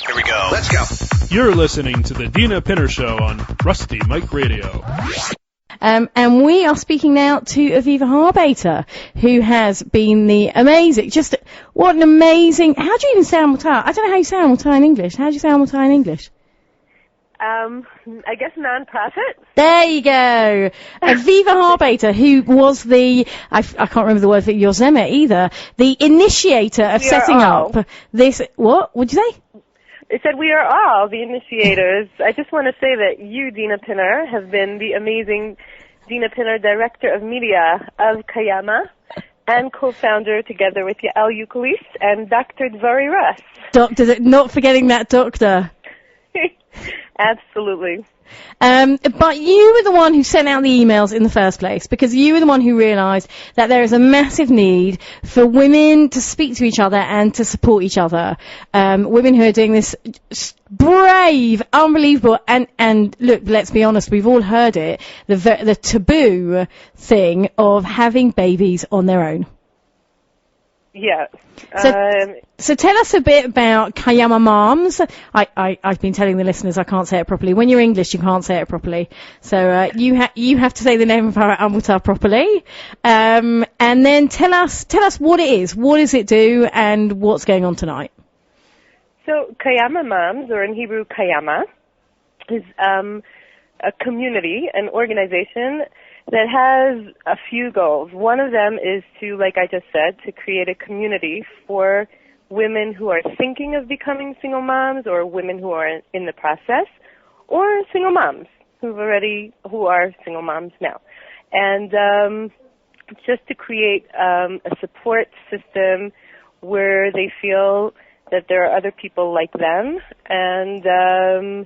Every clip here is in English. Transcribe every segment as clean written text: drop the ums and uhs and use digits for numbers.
Here we go. Let's go. You're listening to the Dina Pinner Show on Rusty Mike Radio. And we are speaking now to Aviva Harbather, who has been the amazing, just what an amazing, how do you even say Almutar? I don't know how you say Almutar in English. How do you say Almutar in English? I guess non-profit. There you go. Aviva Harbather, who was I can't remember the word for Yozema either, the initiator of setting up this, what? What'd you say? It said we are all the initiators. I just want to say that you, Dina Pinner, have been the amazing Dina Pinner, Director of Media of Kayamoms, and co-founder together with Yael Eucalyptus and Dr. Dvari Russ. Doctor, not forgetting that doctor. Absolutely. But you were the one who sent out the emails in the first place, because you were the one who realised that there is a massive need for women to speak to each other and to support each other. Women who are doing this brave, unbelievable, and look, let's be honest, we've all heard it, the taboo thing of having babies on their own. Yeah. So tell us a bit about Kayamoms. I've been telling the listeners I can't say it properly. When you're English, you can't say it properly. So you have to say the name of our Almutar properly. And then tell us what it is. What does it do, and what's going on tonight? So Kayamoms, or in Hebrew Kayama, is a community, an organization that has a few goals. One of them is to, like I just said, to create a community for women who are thinking of becoming single moms, or women who are in the process, or single moms who are single moms now. And just to create a support system where they feel that there are other people like them. And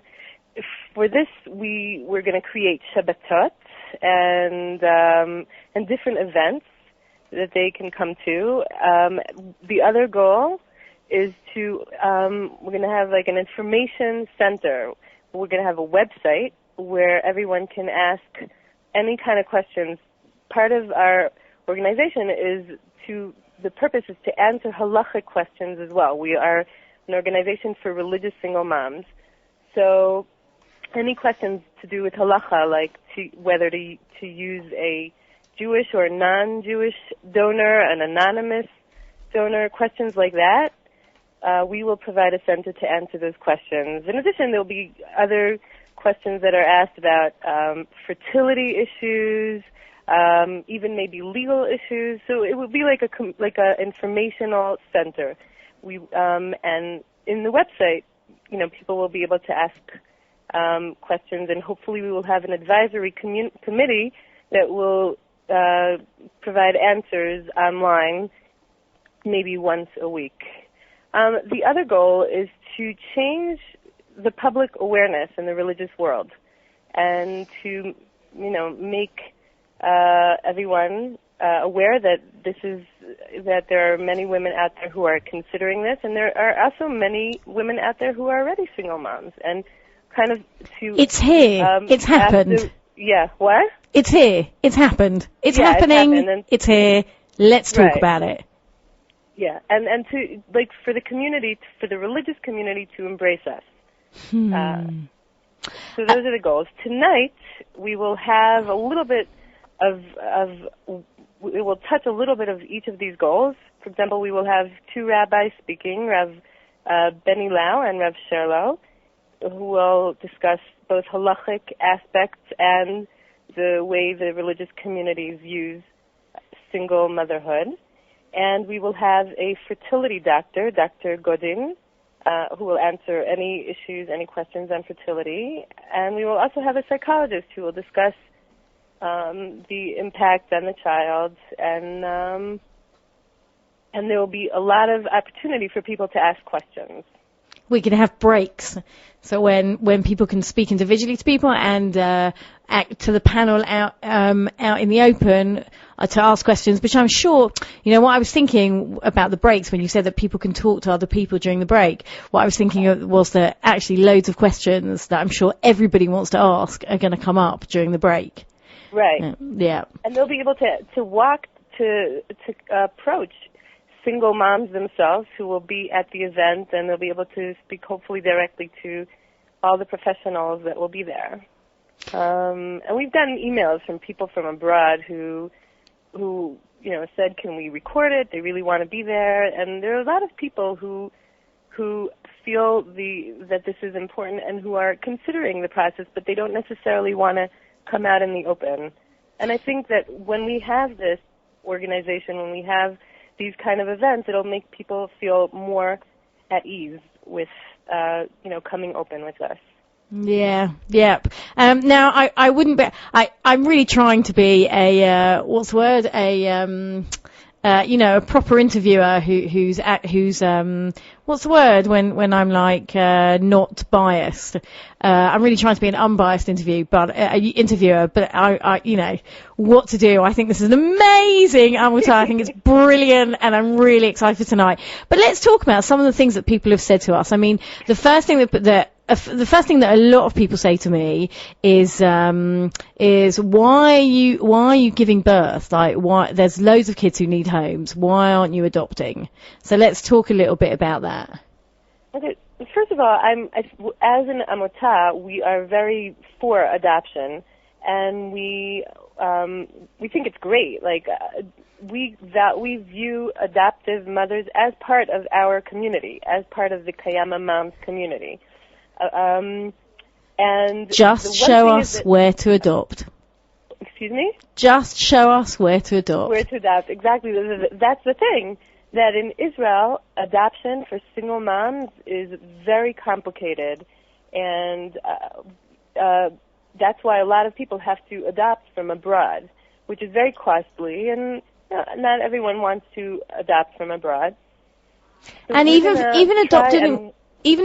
for this, we're going to create Shabbatot, and different events that they can come to. The other goal is to, we're going to have like an information center. We're going to have a website where everyone can ask any kind of questions. Part of our organization the purpose is to answer halachic questions as well. We are an organization for religious single moms. So any questions to do with halacha, like whether to use a Jewish or non-Jewish donor, an anonymous donor, questions like that, we will provide a center to answer those questions. In addition, there will be other questions that are asked about fertility issues, even maybe legal issues. So it would be like a informational center. And in the website, people will be able to ask questions, and hopefully we will have an advisory committee that will provide answers online maybe once a week. The other goal is to change the public awareness in the religious world, and to make everyone aware that there are many women out there who are considering this, and there are also many women out there who are already single moms, and kind of to... It's here. It's happened. What? It's here. It's happened. It's happening. It's here. Let's talk about it. Yeah, and to, like, for the community, for the religious community to embrace us. So those are the goals. Tonight, we will have a little bit we will touch a little bit of each of these goals. For example, we will have two rabbis speaking, Rav Benny Lau and Rav Sherlow, who will discuss both halachic aspects and the way the religious communities use single motherhood. And we will have a fertility doctor, Dr. Godin, who will answer any issues, any questions on fertility. And we will also have a psychologist who will discuss the impact on the child, and there will be a lot of opportunity for people to ask questions. We can have breaks, so when people can speak individually to people and act to the panel out in the open to ask questions, which I'm sure, what I was thinking about the breaks when you said that people can talk to other people during the break, what I was thinking of was that actually loads of questions that I'm sure everybody wants to ask are going to come up during the break. Right. Yeah. And they'll be able to walk to approach single moms themselves who will be at the event, and they'll be able to speak hopefully directly to all the professionals that will be there. And we've gotten emails from people from abroad who said, can we record it? They really want to be there. And there are a lot of people who feel that this is important and who are considering the process, but they don't necessarily want to come out in the open. And I think that when we have this organization, when we have these kind of events, it'll make people feel more at ease with, coming open with us. Yeah, yep. Now, I wouldn't be, I'm really trying to be a proper interviewer who's what's the word when I'm like, not biased. I'm really trying to be an unbiased interviewer, but I what to do. I think this is an amazing Amutah. I think it's brilliant, and I'm really excited for tonight. But let's talk about some of the things that people have said to us. I mean, the first thing that a lot of people say to me is why are you giving birth? Like, why? There's loads of kids who need homes. Why aren't you adopting? So let's talk a little bit about that. Okay. First of all, as an Amutah, we are very for adoption, and we think it's great. Like we view adoptive mothers as part of our community, as part of the Kayamoms community. And just show us where to adopt. Excuse me? Just show us where to adopt. Where to adopt, exactly. That's the thing, that in Israel, adoption for single moms is very complicated, and that's why a lot of people have to adopt from abroad, which is very costly, and not everyone wants to adopt from abroad. So and even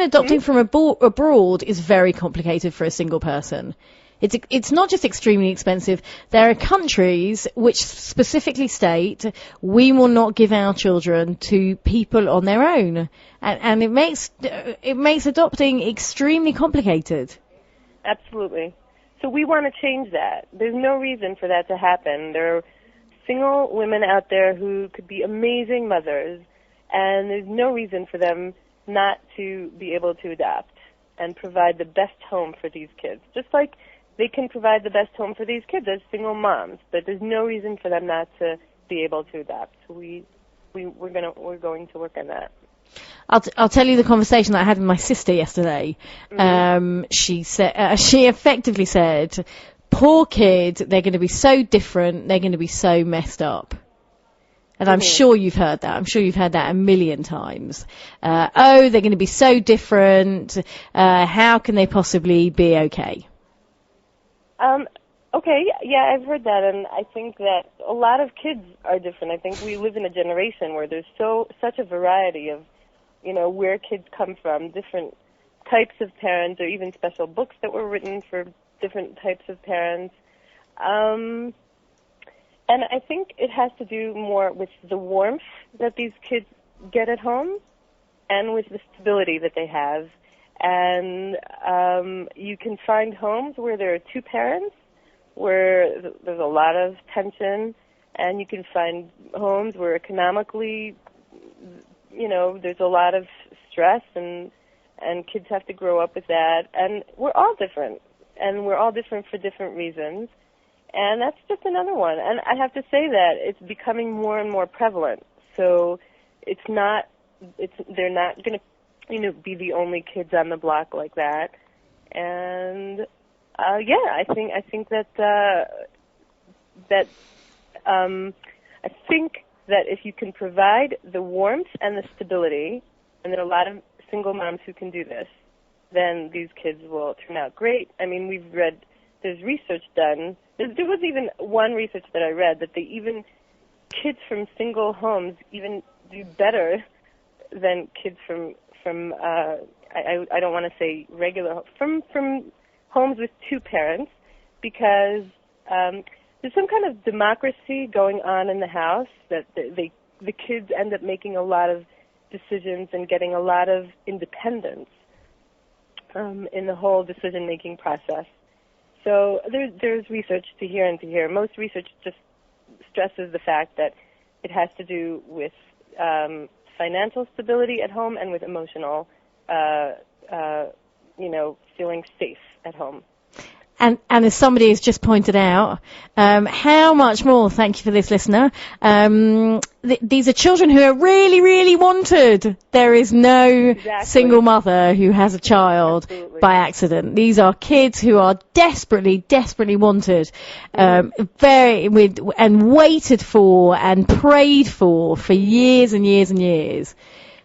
adopting from abroad is very complicated for a single person. It's not just extremely expensive. There are countries which specifically state we will not give our children to people on their own, and it makes adopting extremely complicated. Absolutely. So we want to change that. There's no reason for that to happen. There are single women out there who could be amazing mothers, and there's no reason for them not to be able to adopt and provide the best home for these kids. Just like they can provide the best home for these kids as single moms, but there's no reason for them not to be able to adopt. We're going to work on that. I'll tell you the conversation that I had with my sister yesterday. Mm-hmm. She effectively said, "Poor kid, they're going to be so different. They're going to be so messed up." And I'm sure you've heard that. I'm sure you've heard that a million times. They're going to be so different. How can they possibly be okay? Okay, yeah, I've heard that, and I think that a lot of kids are different. I think we live in a generation where there's such a variety of, where kids come from, different types of parents, or even special books that were written for different types of parents. And I think it has to do more with the warmth that these kids get at home and with the stability that they have. And you can find homes where there are two parents, where there's a lot of tension, and you can find homes where economically, there's a lot of stress, and kids have to grow up with that. And we're all different, and we're all different for different reasons. And that's just another one. And I have to say that it's becoming more and more prevalent. So they're not going to, be the only kids on the block like that. And I think that if you can provide the warmth and the stability, and there are a lot of single moms who can do this, then these kids will turn out great. I mean, we've read, there's research done. There was even one research that I read that kids from single homes even do better than kids from I don't want to say regular, from homes with two parents, because there's some kind of democracy going on in the house, that the kids end up making a lot of decisions and getting a lot of independence in the whole decision-making process. So there's research to here and to here. Most research just stresses the fact that it has to do with financial stability at home and with emotional, feeling safe at home. And as somebody has just pointed out, how much more, thank you for this, listener, these are children who are really, really wanted. There is no single mother who has a child by accident. These are kids who are desperately, desperately wanted, and waited for and prayed for years and years and years.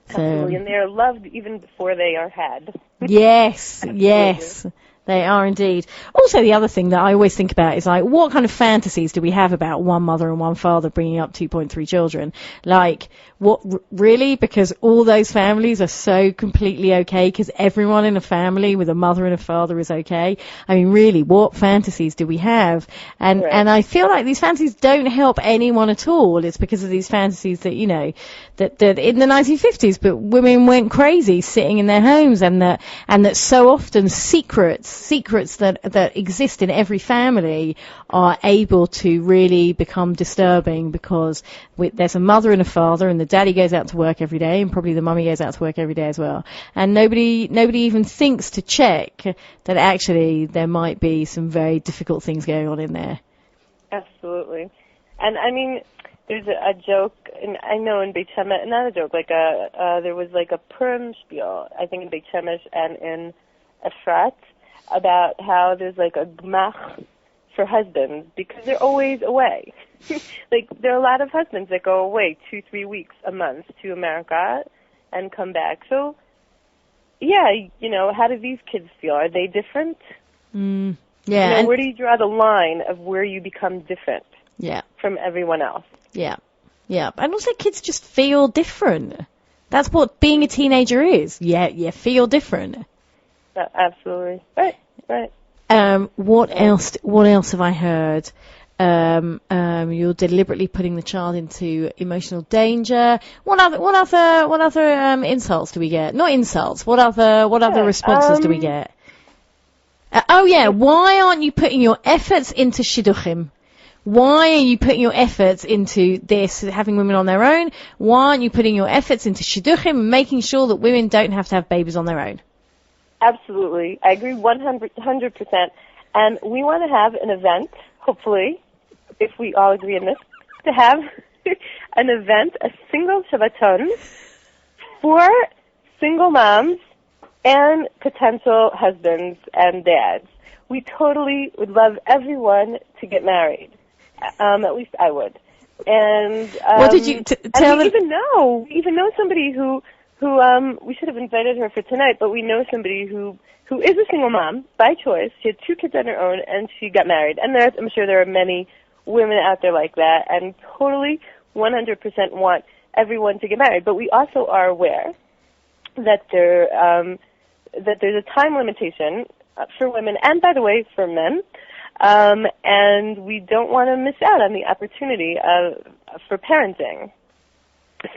Absolutely, and they are loved even before they are had. Yes, yes. They are indeed. Also, the other thing that I always think about is, like, what kind of fantasies do we have about one mother and one father bringing up 2.3 children? Like, what, really? Because all those families are so completely okay, because everyone in a family with a mother and a father is okay. I mean, really, what fantasies do we have? And I feel like these fantasies don't help anyone at all. It's because of these fantasies that, that in the 1950s, but women went crazy sitting in their homes, and that so often secrets that exist in every family are able to really become disturbing, because there's a mother and a father, and the daddy goes out to work every day, and probably the mummy goes out to work every day as well, and nobody even thinks to check that actually there might be some very difficult things going on in there. Absolutely. And I mean, there's a joke, and I know in Beit Shemesh, not a joke, there was like a Purim spiel, I think in Beit Shemesh and in Efrat, about how there's like a gmach for husbands because they're always away. Like, there are a lot of husbands that go away 2-3 weeks a month to America and come back. So, yeah, how do these kids feel? Are they different? Yeah. Where do you draw the line of where you become different from everyone else? Yeah. Yeah. And also, kids just feel different. That's what being a teenager is. Yeah, you feel different. Absolutely. Right. What else have I heard? You're deliberately putting the child into emotional danger. What other insults do we get? Not insults. What other responses do we get? Why aren't you putting your efforts into shidduchim? Why are you putting your efforts into this, having women on their own? Why aren't you putting your efforts into shidduchim, making sure that women don't have to have babies on their own? Absolutely. I agree 100%. And we want to have an event, hopefully, if we all agree on this, to have an event, a single Shabbaton, for single moms and potential husbands and dads. We totally would love everyone to get married. At least I would. And what did you tell them? We even know somebody who we should have invited her for tonight, but we know somebody who is a single mom by choice. She had 2 kids on her own, and she got married. And I'm sure there are many women out there like that, and totally 100% want everyone to get married. But we also are aware that there's a time limitation for women, and by the way, for men. And we don't want to miss out on the opportunity for parenting.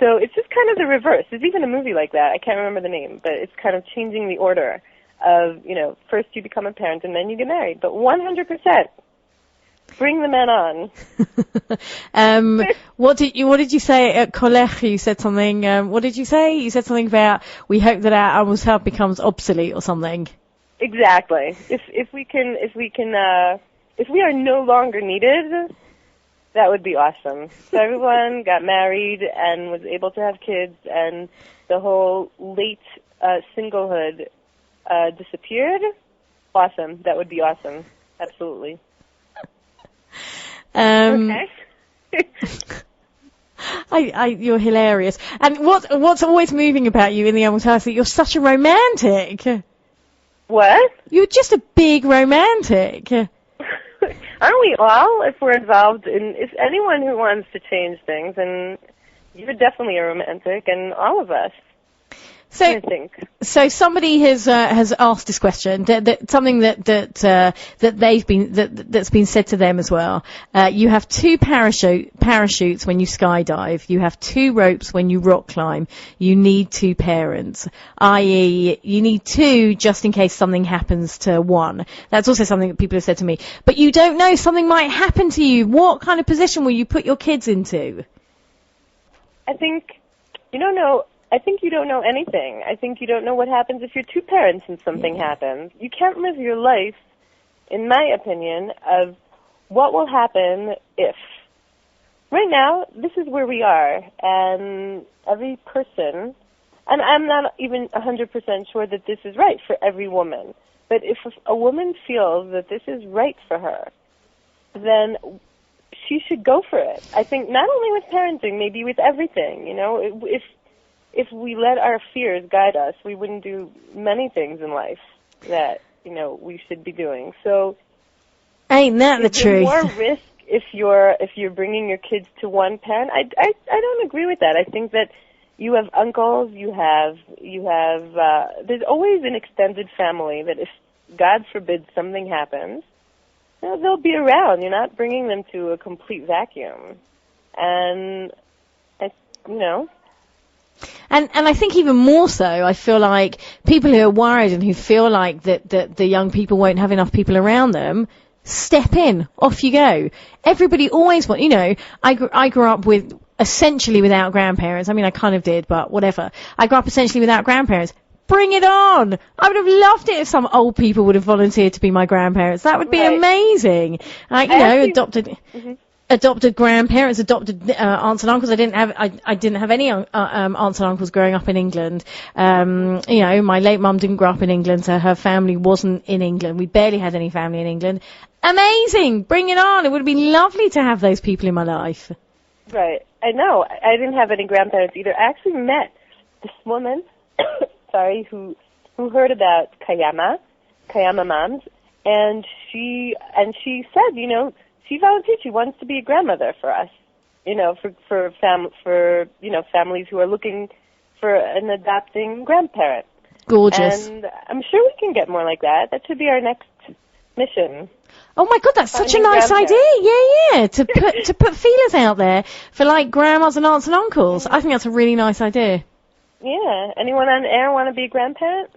So it's just kind of the reverse. There's even a movie like that. I can't remember the name, but it's kind of changing the order of, first you become a parent and then you get married. But 100%, bring the men on. What did you say at Kolech? You said something. What did you say? You said something about we hope that our Amos Help becomes obsolete or something. Exactly. If we are no longer needed, that would be awesome. So everyone got married and was able to have kids, and the whole late singlehood disappeared. Awesome. That would be awesome. Absolutely. Okay. You're hilarious. And what's always moving about you in the Amos House is that you're such a romantic. What? You're just a big romantic. Aren't we all, if we're involved in, if anyone who wants to change things, and you're definitely a romantic, and all of us. I think. So somebody has asked this question, something that's been said to them as well. You have 2 parachutes when you skydive. You have 2 ropes when you rock climb. You need 2 parents, i.e., you need 2 just in case something happens to one. That's also something that people have said to me. But you don't know, something might happen to you. What kind of position will you put your kids into? I think you don't know. I think you don't know anything. I think you don't know what happens if you're two parents and something happens. You can't live your life, in my opinion, of what will happen if. Right now, this is where we are, and every person, and I'm not even 100% sure that this is right for every woman, but if a woman feels that this is right for her, then she should go for it. I think not only with parenting, maybe with everything, you know. If we let our fears guide us, we wouldn't do many things in life that, you know, we should be doing. So, ain't that the truth? More risk if you're bringing your kids to one parent. I don't agree with that. I think that you have uncles, you have there's always an extended family that if God forbid something happens, you know, they'll be around. You're not bringing them to a complete vacuum, and you know. And I think even more so, I feel like people who are worried and who feel like that the young people won't have enough people around them, step in, off you go. Everybody always you know, I grew up with essentially without grandparents. I mean, I kind of did, but whatever. I grew up essentially without grandparents. Bring it on! I would have loved it if some old people would have volunteered to be my grandparents. That would be amazing. Like, you know, adopted grandparents, adopted aunts and uncles. I didn't have any aunts and uncles growing up in England. You know, my late mum didn't grow up in England, so her family wasn't in England. We barely had any family in England. Amazing! Bring it on! It would have been lovely to have those people in my life. Right. I know. I didn't have any grandparents either. I actually met this woman, who heard about Kayamoms, and she said, you know, she volunteered. She wants to be a grandmother for us, you know, for families who are looking for an adopting grandparent. Gorgeous. And I'm sure we can get more like that. That should be our next mission. Oh my God, that's such a nice idea. Yeah. To put feelers out there for like grandmas and aunts and uncles. I think that's a really nice idea. Yeah. Anyone on air want to be a grandparent?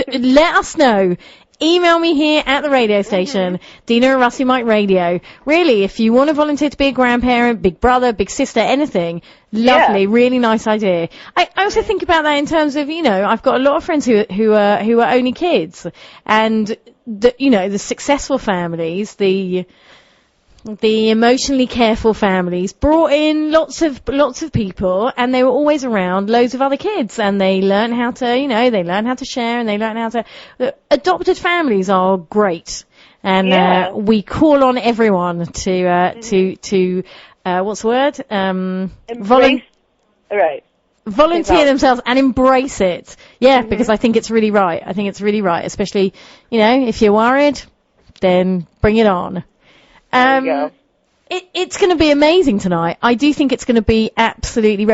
Let us know. Email me here at the radio station, Dina at Rusty Mike Radio. Really, if you want to volunteer to be a grandparent, big brother, big sister, anything, lovely, really nice idea. I also think about that in terms of, you know, I've got a lot of friends who are only kids, and the successful families, the emotionally careful families brought in lots of people, and they were always around loads of other kids, and they learn how to, you know, share, and they learn how to. Adopted families are great, and we call on everyone to what's the word? Volunteer themselves and embrace it. Yeah, because I think it's really right. Especially, you know, if you're worried, then bring it on. It's going to be amazing tonight. I do think it's going to be absolutely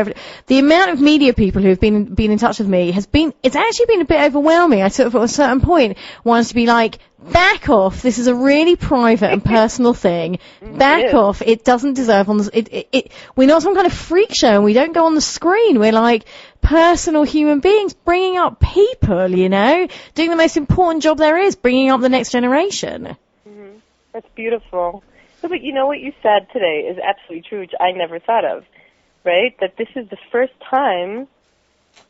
the amount of media people who have been in touch with me it's actually been a bit overwhelming. I sort of at a certain point wanted to be like, back off. This is a really private and personal thing. Back off. It doesn't deserve we're not some kind of freak show, and we don't go on the screen. We're like personal human beings bringing up people, you know, doing the most important job there is, bringing up the next generation. That's beautiful. But you know what you said today is absolutely true, which I never thought of, right? That this is the first time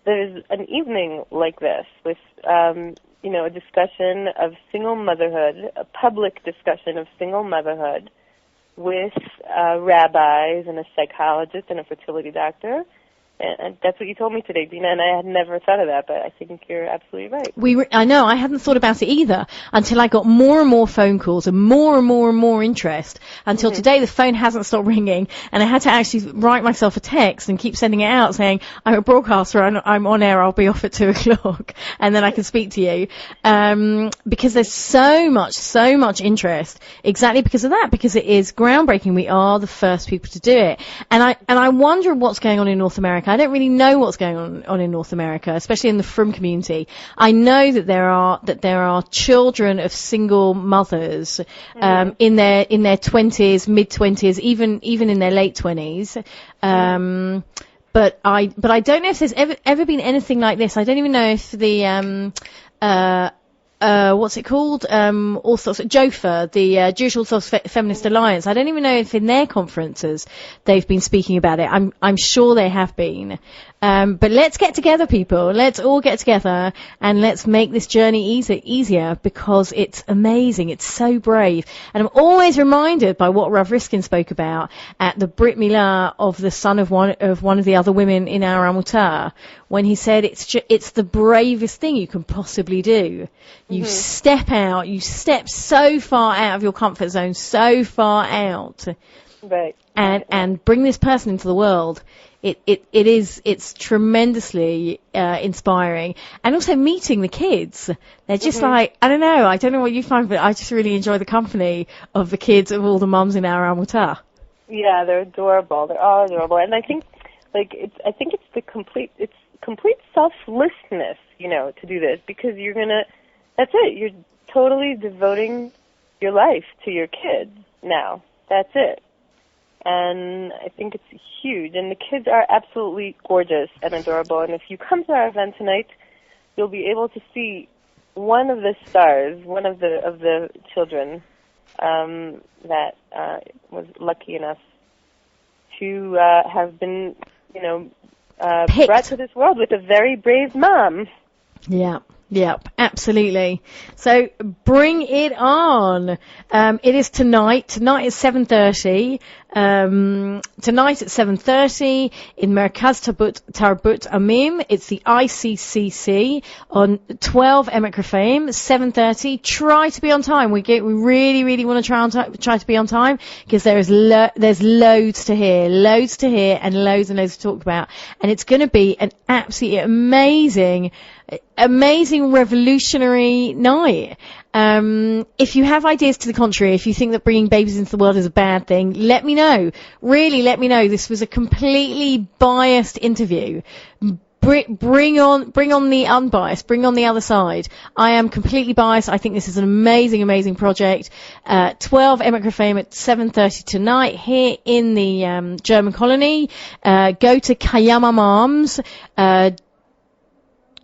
there's an evening like this with, you know, a discussion of single motherhood, a public discussion of single motherhood with rabbis and a psychologist and a fertility doctor. And that's what you told me today, Dina, and I had never thought of that, but I think you're absolutely right. I know, I hadn't thought about it either until I got more and more phone calls and more interest until today the phone hasn't stopped ringing, and I had to actually write myself a text and keep sending it out saying, I'm a broadcaster, I'm on air, I'll be off at 2:00, and then I can speak to you. Because there's so much interest, exactly because of that, because it is groundbreaking. We are the first people to do it. And I wonder what's going on in North America. I don't really know what's going on in North America, especially in the frum community. I know that there are children of single mothers in their 20s, mid-20s, even in their late 20s. But I don't know if there's ever been anything like this. I don't even know if the what's it called? Orthodox JOFA, the Jewish Orthodox Feminist Alliance. I don't even know if in their conferences they've been speaking about it. I'm sure they have been. But let's get together, people. Let's all get together and let's make this journey easier, because it's amazing. It's so brave. And I'm always reminded by what Rav Riskin spoke about at the Brit Milah of the son of one of the other women in our Amutah, when he said it's the bravest thing you can possibly do. You step out, you step so far out of your comfort zone, so far out. Right. And bring this person into the world. It's tremendously inspiring, and also meeting the kids. They're just like, I don't know what you find, but I just really enjoy the company of the kids of all the mums in our Amutah. Yeah, they're adorable. They're all adorable, and I think it's complete selflessness, to do this, because that's it. You're totally devoting your life to your kids now. That's it. And I think it's huge. And the kids are absolutely gorgeous and adorable. And if you come to our event tonight, you'll be able to see one of the stars, one of the children that was lucky enough to have been, brought to this world with a very brave mom. Yep, absolutely. So bring it on. It is tonight. Tonight is 7:30. Tonight at 7:30 in Merkaz Tarbut Amim. It's the ICCC on 12 Emek Rephaim, 7:30. Try to be on time. We really, really want to try to be on time, because there's loads to hear and loads to talk about. And it's going to be an absolutely amazing revolutionary night. If you have ideas to the contrary, if you think that bringing babies into the world is a bad thing, let me know. Really, let me know. This was a completely biased interview. Bring on the unbiased. Bring on the other side. I am completely biased. I think this is an amazing project. 12 Emek Rephaim at 7:30 tonight here in the German colony. Go to Kayamoms.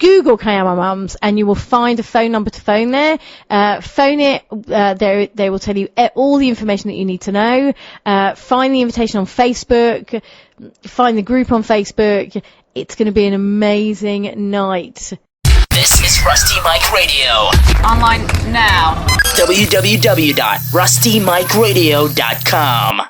Google Kayamoms and you will find a phone number to phone there. Phone it. They will tell you all the information that you need to know. Find the invitation on Facebook. Find the group on Facebook. It's going to be an amazing night. This is Rusty Mike Radio. Online now. www.rustymikeradio.com